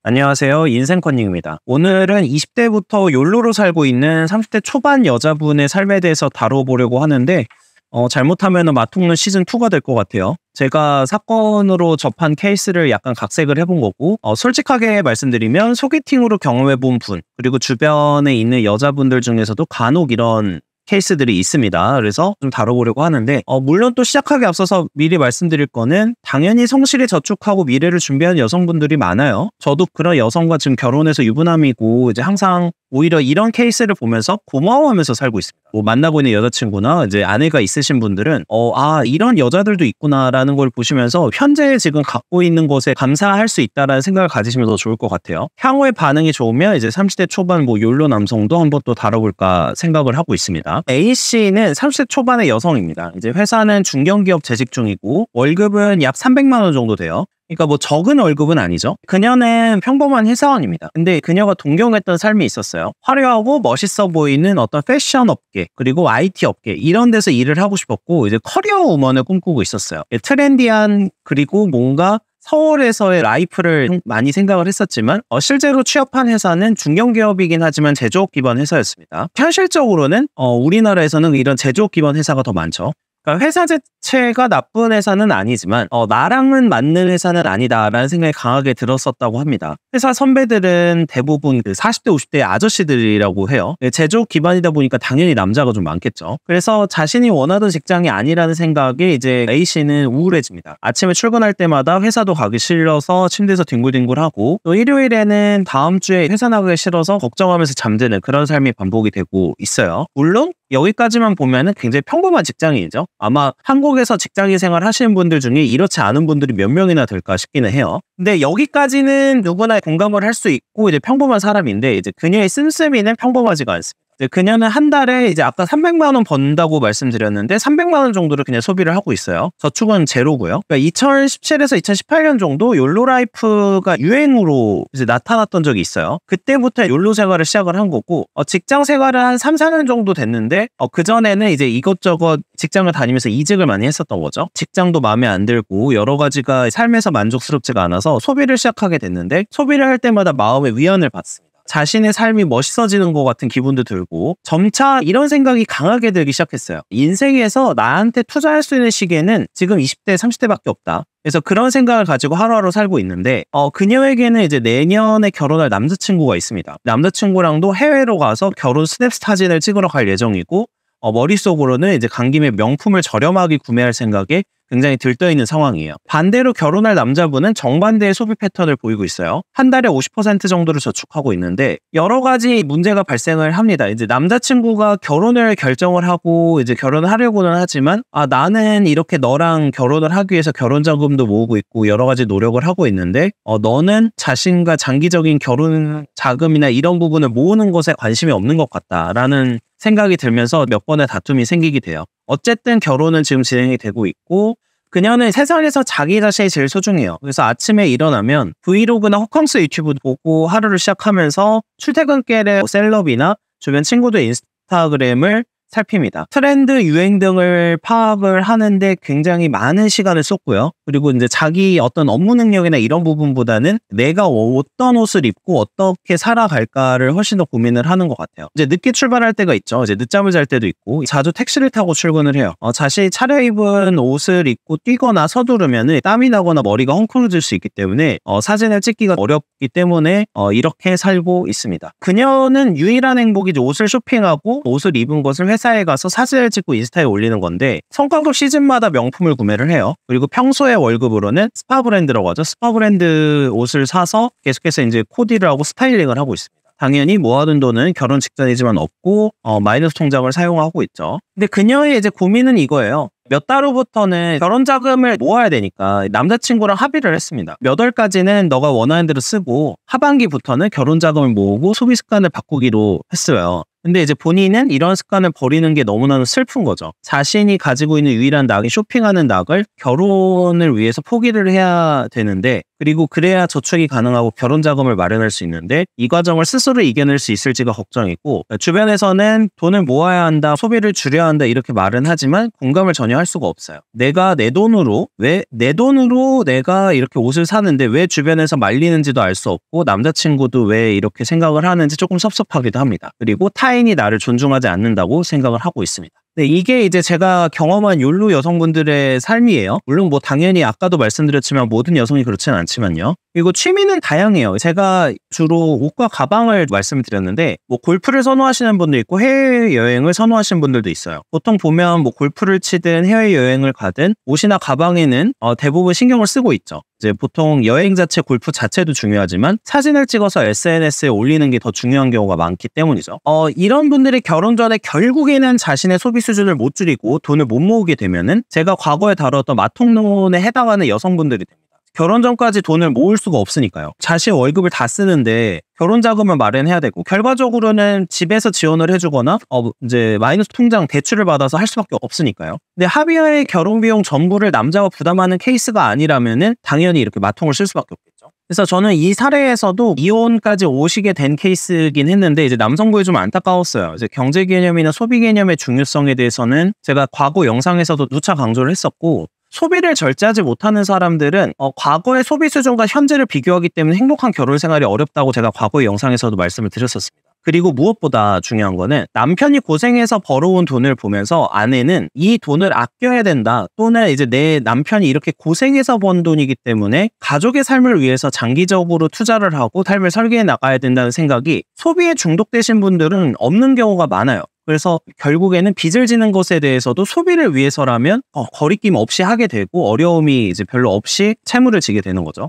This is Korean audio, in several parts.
안녕하세요. 인생컨닝입니다. 오늘은 20대부터 욜로로 살고 있는 30대 초반 여자분의 삶에 대해서 다뤄보려고 하는데 잘못하면 맛통는 시즌2가 될 것 같아요. 제가 사건으로 접한 케이스를 약간 각색을 해본 거고 솔직하게 말씀드리면 소개팅으로 경험해본 분 그리고 주변에 있는 여자분들 중에서도 간혹 이런 케이스들이 있습니다. 그래서 좀 다뤄보려고 하는데 물론 또 시작하기 앞서서 미리 말씀드릴 거는 당연히 성실히 저축하고 미래를 준비하는 여성분들이 많아요. 저도 그런 여성과 지금 결혼해서 유부남이고 이제 항상 오히려 이런 케이스를 보면서 고마워하면서 살고 있습니다. 뭐 만나고 있는 여자친구나 이제 아내가 있으신 분들은 이런 여자들도 있구나라는 걸 보시면서 현재 지금 갖고 있는 것에 감사할 수 있다라는 생각을 가지시면 더 좋을 것 같아요. 향후에 반응이 좋으면 이제 30대 초반 욜로 남성도 한번 또 다뤄볼까 생각을 하고 있습니다. A씨는 30대 초반의 여성입니다. 이제 회사는 중견기업 재직 중이고 월급은 약 300만 원 정도 돼요. 그러니까 뭐 적은 월급은 아니죠. 그녀는 평범한 회사원입니다. 근데 그녀가 동경했던 삶이 있었어요. 화려하고 멋있어 보이는 어떤 패션 업계 그리고 IT 업계 이런 데서 일을 하고 싶었고 이제 커리어 우먼을 꿈꾸고 있었어요. 트렌디한 그리고 뭔가 서울에서의 라이프를 많이 생각을 했었지만 실제로 취업한 회사는 중견기업이긴 하지만 제조업 기반 회사였습니다. 현실적으로는 우리나라에서는 이런 제조업 기반 회사가 더 많죠. 그러니까 회사 자체가 나쁜 회사는 아니지만 나랑은 맞는 회사는 아니다라는 생각이 강하게 들었었다고 합니다. 회사 선배들은 대부분 40대 50대 아저씨들이라고 해요. 제조업 기반이다 보니까 당연히 남자가 좀 많겠죠. 그래서 자신이 원하던 직장이 아니라는 생각에 이제 A씨는 우울해집니다. 아침에 출근할 때마다 회사도 가기 싫어서 침대에서 뒹굴뒹굴하고 또 일요일에는 다음 주에 회사 나가기 싫어서 걱정하면서 잠드는 그런 삶이 반복이 되고 있어요. 물론 여기까지만 보면은 굉장히 평범한 직장인이죠. 아마 한국에서 직장인 생활 하시는 분들 중에 이렇지 않은 분들이 몇 명이나 될까 싶기는 해요. 근데 여기까지는 누구나 공감을 할 수 있고 이제 평범한 사람인데 이제 그녀의 씀씀이는 평범하지가 않습니다. 그녀는 한 달에 이제 아까 300만 원 번다고 말씀드렸는데 300만 원 정도를 그냥 소비를 하고 있어요. 저축은 제로고요. 그러니까 2017에서 2018년 정도 욜로 라이프가 유행으로 이제 나타났던 적이 있어요. 그때부터 욜로 생활을 시작을 한 거고 직장 생활은 한 3, 4년 정도 됐는데 그전에는 이제 이것저것 직장을 다니면서 이직을 많이 했었던 거죠. 직장도 마음에 안 들고 여러 가지가 삶에서 만족스럽지가 않아서 소비를 시작하게 됐는데 소비를 할 때마다 마음의 위안을 받습니다. 자신의 삶이 멋있어지는 것 같은 기분도 들고 점차 이런 생각이 강하게 들기 시작했어요. 인생에서 나한테 투자할 수 있는 시기에는 지금 20대, 30대밖에 없다. 그래서 그런 생각을 가지고 하루하루 살고 있는데 그녀에게는 이제 내년에 결혼할 남자친구가 있습니다. 남자친구랑도 해외로 가서 결혼 스냅 사진을 찍으러 갈 예정이고 머릿속으로는 이제 간 김에 명품을 저렴하게 구매할 생각에 굉장히 들떠있는 상황이에요. 반대로 결혼할 남자분은 정반대의 소비 패턴을 보이고 있어요. 한 달에 50% 정도를 저축하고 있는데 여러 가지 문제가 발생을 합니다. 이제 남자친구가 결혼을 결정을 하고 이제 결혼을 하려고는 하지만 나는 이렇게 너랑 결혼을 하기 위해서 결혼 자금도 모으고 있고 여러 가지 노력을 하고 있는데 너는 자신과 장기적인 결혼 자금이나 이런 부분을 모으는 것에 관심이 없는 것 같다라는 생각이 들면서 몇 번의 다툼이 생기게 돼요. 어쨌든 결혼은 지금 진행이 되고 있고 그녀는 세상에서 자기 자신이 제일 소중해요. 그래서 아침에 일어나면 브이로그나 호캉스 유튜브 보고 하루를 시작하면서 출퇴근길에 셀럽이나 주변 친구들 인스타그램을 살핍니다. 트렌드, 유행 등을 파악을 하는데 굉장히 많은 시간을 쏟고요. 그리고 이제 자기 어떤 업무 능력이나 이런 부분보다는 내가 어떤 옷을 입고 어떻게 살아갈까를 훨씬 더 고민을 하는 것 같아요. 이제 늦게 출발할 때가 있죠. 이제 늦잠을 잘 때도 있고 자주 택시를 타고 출근을 해요. 자신이 차려입은 옷을 입고 뛰거나 서두르면 땀이 나거나 머리가 헝클어질 수 있기 때문에 사진을 찍기가 어렵기 때문에 이렇게 살고 있습니다. 그녀는 유일한 행복이 이제 옷을 쇼핑하고 옷을 입은 것을 회사에 가서 사진을 찍고 인스타에 올리는 건데 성과급 시즌마다 명품을 구매를 해요. 그리고 평소에 월급으로는 스파 브랜드라고 하죠. 스파 브랜드 옷을 사서 계속해서 이제 코디를 하고 스타일링을 하고 있습니다. 당연히 모아둔 돈은 결혼 직전이지만 없고 마이너스 통장을 사용하고 있죠. 근데 그녀의 이제 고민은 이거예요. 몇 달 후부터는 결혼 자금을 모아야 되니까 남자친구랑 합의를 했습니다. 몇 월까지는 너가 원하는 대로 쓰고 하반기부터는 결혼 자금을 모으고 소비 습관을 바꾸기로 했어요. 근데 이제 본인은 이런 습관을 버리는 게 너무나도 슬픈 거죠. 자신이 가지고 있는 유일한 낙인 쇼핑하는 낙을 결혼을 위해서 포기를 해야 되는데, 그리고 그래야 저축이 가능하고 결혼 자금을 마련할 수 있는데 이 과정을 스스로 이겨낼 수 있을지가 걱정이고, 주변에서는 돈을 모아야 한다, 소비를 줄여야 한다 이렇게 말은 하지만 공감을 전혀 할 수가 없어요. 내가 내 돈으로 내가 이렇게 옷을 사는데 왜 주변에서 말리는지도 알 수 없고, 남자친구도 왜 이렇게 생각을 하는지 조금 섭섭하기도 합니다. 그리고 타인이 나를 존중하지 않는다고 생각을 하고 있습니다. 네, 이게 이제 제가 경험한 욜로 여성분들의 삶이에요. 물론 뭐 당연히 아까도 말씀드렸지만 모든 여성이 그렇지는 않지만요. 그리고 취미는 다양해요. 제가 주로 옷과 가방을 말씀을 드렸는데, 뭐 골프를 선호하시는 분도 있고 해외여행을 선호하시는 분들도 있어요. 보통 보면 뭐 골프를 치든 해외여행을 가든 옷이나 가방에는 대부분 신경을 쓰고 있죠. 이제 보통 여행 자체, 골프 자체도 중요하지만 사진을 찍어서 SNS에 올리는 게 더 중요한 경우가 많기 때문이죠. 이런 분들이 결혼 전에 결국에는 자신의 소비 수준을 못 줄이고 돈을 못 모으게 되면은 제가 과거에 다뤘던 마통론에 해당하는 여성분들이 됩니다. 결혼 전까지 돈을 모을 수가 없으니까요. 자신의 월급을 다 쓰는데 결혼 자금을 마련해야 되고, 결과적으로는 집에서 지원을 해주거나 이제 마이너스 통장 대출을 받아서 할 수밖에 없으니까요. 근데 합의하에 결혼 비용 전부를 남자가 부담하는 케이스가 아니라면은 당연히 이렇게 마통을 쓸 수밖에 없겠죠. 그래서 저는 이 사례에서도 이혼까지 오시게 된 케이스긴 했는데, 이제 남성부에 좀 안타까웠어요. 이제 경제 개념이나 소비 개념의 중요성에 대해서는 제가 과거 영상에서도 누차 강조를 했었고, 소비를 절제하지 못하는 사람들은 과거의 소비 수준과 현재를 비교하기 때문에 행복한 결혼 생활이 어렵다고 제가 과거의 영상에서도 말씀을 드렸었습니다. 그리고 무엇보다 중요한 거는 남편이 고생해서 벌어온 돈을 보면서 아내는 이 돈을 아껴야 된다, 또는 이제 내 남편이 이렇게 고생해서 번 돈이기 때문에 가족의 삶을 위해서 장기적으로 투자를 하고 삶을 설계해 나가야 된다는 생각이 소비에 중독되신 분들은 없는 경우가 많아요. 그래서 결국에는 빚을 지는 것에 대해서도 소비를 위해서라면 거리낌 없이 하게 되고 어려움이 이제 별로 없이 채무를 지게 되는 거죠.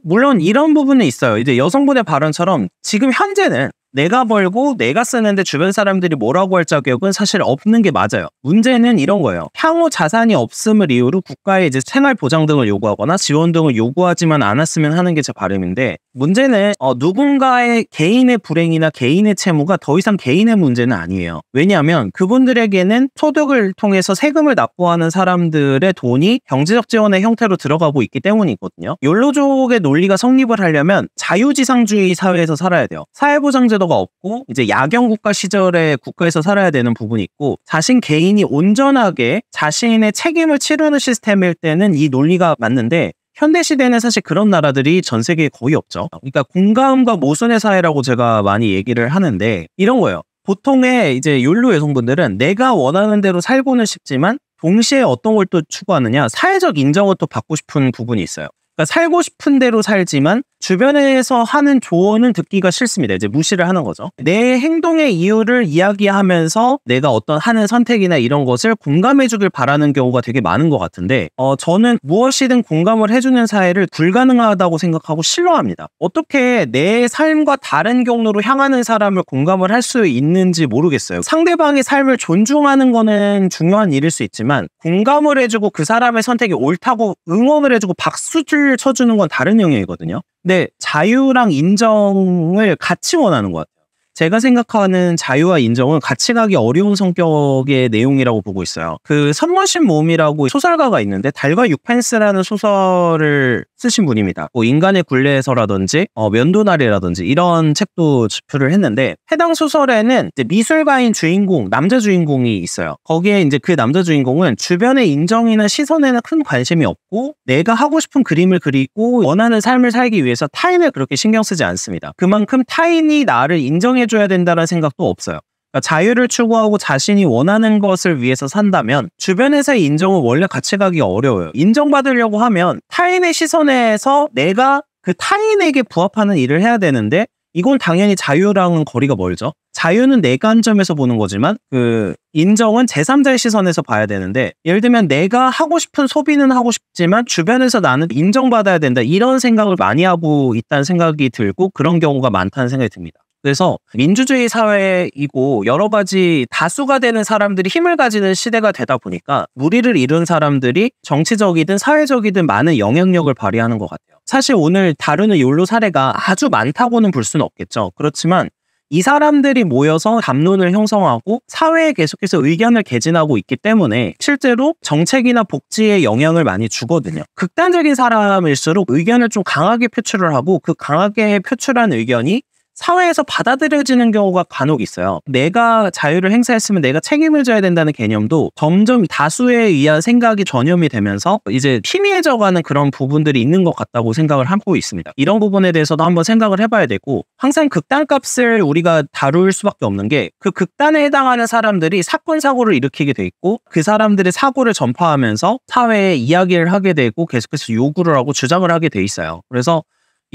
물론 이런 부분은 있어요. 이제 여성분의 발언처럼 지금 현재는 내가 벌고 내가 쓰는데 주변 사람들이 뭐라고 할 자격은 사실 없는 게 맞아요. 문제는 이런 거예요. 향후 자산이 없음을 이유로 국가에 이제 생활 보장 등을 요구하거나 지원 등을 요구하지만 않았으면 하는 게 제 바람인데, 문제는 누군가의 개인의 불행이나 개인의 채무가 더 이상 개인의 문제는 아니에요. 왜냐하면 그분들에게는 소득을 통해서 세금을 납부하는 사람들의 돈이 경제적 지원의 형태로 들어가고 있기 때문이거든요. 욜로족의 논리가 성립을 하려면 자유지상주의 사회에서 살아야 돼요. 사회보장제도가 없고 이제 야경 국가 시절에 국가에서 살아야 되는 부분이 있고, 자신 개인이 온전하게 자신의 책임을 치르는 시스템일 때는 이 논리가 맞는데, 현대시대는 사실 그런 나라들이 전 세계에 거의 없죠. 그러니까 공감과 모순의 사회라고 제가 많이 얘기를 하는데 이런 거예요. 보통의 이제 욜로 여성분들은 내가 원하는 대로 살고는 싶지만 동시에 어떤 걸 또 추구하느냐, 사회적 인정을 또 받고 싶은 부분이 있어요. 그러니까 살고 싶은 대로 살지만 주변에서 하는 조언을 듣기가 싫습니다. 이제 무시를 하는 거죠. 내 행동의 이유를 이야기하면서 내가 어떤 하는 선택이나 이런 것을 공감해주길 바라는 경우가 되게 많은 것 같은데, 저는 무엇이든 공감을 해주는 사회를 불가능하다고 생각하고 싫어합니다. 어떻게 내 삶과 다른 경로로 향하는 사람을 공감을 할 수 있는지 모르겠어요. 상대방의 삶을 존중하는 거는 중요한 일일 수 있지만, 공감을 해주고 그 사람의 선택이 옳다고 응원을 해주고 박수를 쳐주는 건 다른 영역이거든요. 근데 자유랑 인정을 같이 원하는 것 같아요. 제가 생각하는 자유와 인정은 같이 가기 어려운 성격의 내용이라고 보고 있어요. 그 선머신 모음이라고 소설가가 있는데 달과 육펜스라는 소설을 쓰신 분입니다. 뭐 인간의 굴레에서라든지 면도날이라든지 이런 책도 집필을 했는데, 해당 소설에는 이제 미술가인 주인공, 남자 주인공이 있어요. 거기에 이제 그 남자 주인공은 주변의 인정이나 시선에는 큰 관심이 없고 내가 하고 싶은 그림을 그리고 원하는 삶을 살기 위해서 타인을 그렇게 신경 쓰지 않습니다. 그만큼 타인이 나를 인정해줘야 된다는 생각도 없어요. 그러니까 자유를 추구하고 자신이 원하는 것을 위해서 산다면 주변에서의 인정은 원래 같이 가기 어려워요. 인정받으려고 하면 타인의 시선에서 내가 그 타인에게 부합하는 일을 해야 되는데, 이건 당연히 자유랑은 거리가 멀죠. 자유는 내 관점에서 보는 거지만 그 인정은 제3자의 시선에서 봐야 되는데, 예를 들면 내가 하고 싶은 소비는 하고 싶지만 주변에서 나는 인정받아야 된다, 이런 생각을 많이 하고 있다는 생각이 들고 그런 경우가 많다는 생각이 듭니다. 그래서 민주주의 사회이고 여러 가지 다수가 되는 사람들이 힘을 가지는 시대가 되다 보니까 무리를 이룬 사람들이 정치적이든 사회적이든 많은 영향력을 발휘하는 것 같아요. 사실 오늘 다루는 욜로 사례가 아주 많다고는 볼 수는 없겠죠. 그렇지만 이 사람들이 모여서 담론을 형성하고 사회에 계속해서 의견을 개진하고 있기 때문에 실제로 정책이나 복지에 영향을 많이 주거든요. 극단적인 사람일수록 의견을 좀 강하게 표출을 하고 그 강하게 표출한 의견이 사회에서 받아들여지는 경우가 간혹 있어요. 내가 자유를 행사했으면 내가 책임을 져야 된다는 개념도 점점 다수에 의한 생각이 전염이 되면서 이제 희미해져가는 그런 부분들이 있는 것 같다고 생각을 하고 있습니다. 이런 부분에 대해서도 한번 생각을 해봐야 되고, 항상 극단값을 우리가 다룰 수밖에 없는 게 그 극단에 해당하는 사람들이 사건 사고를 일으키게 돼 있고 그 사람들의 사고를 전파하면서 사회에 이야기를 하게 되고 계속해서 요구를 하고 주장을 하게 돼 있어요. 그래서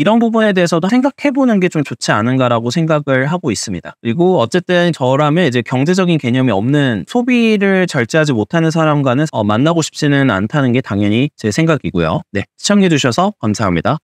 이런 부분에 대해서도 생각해보는 게 좀 좋지 않은가라고 생각을 하고 있습니다. 그리고 어쨌든 저라면 이제 경제적인 개념이 없는, 소비를 절제하지 못하는 사람과는 만나고 싶지는 않다는 게 당연히 제 생각이고요. 네, 시청해주셔서 감사합니다.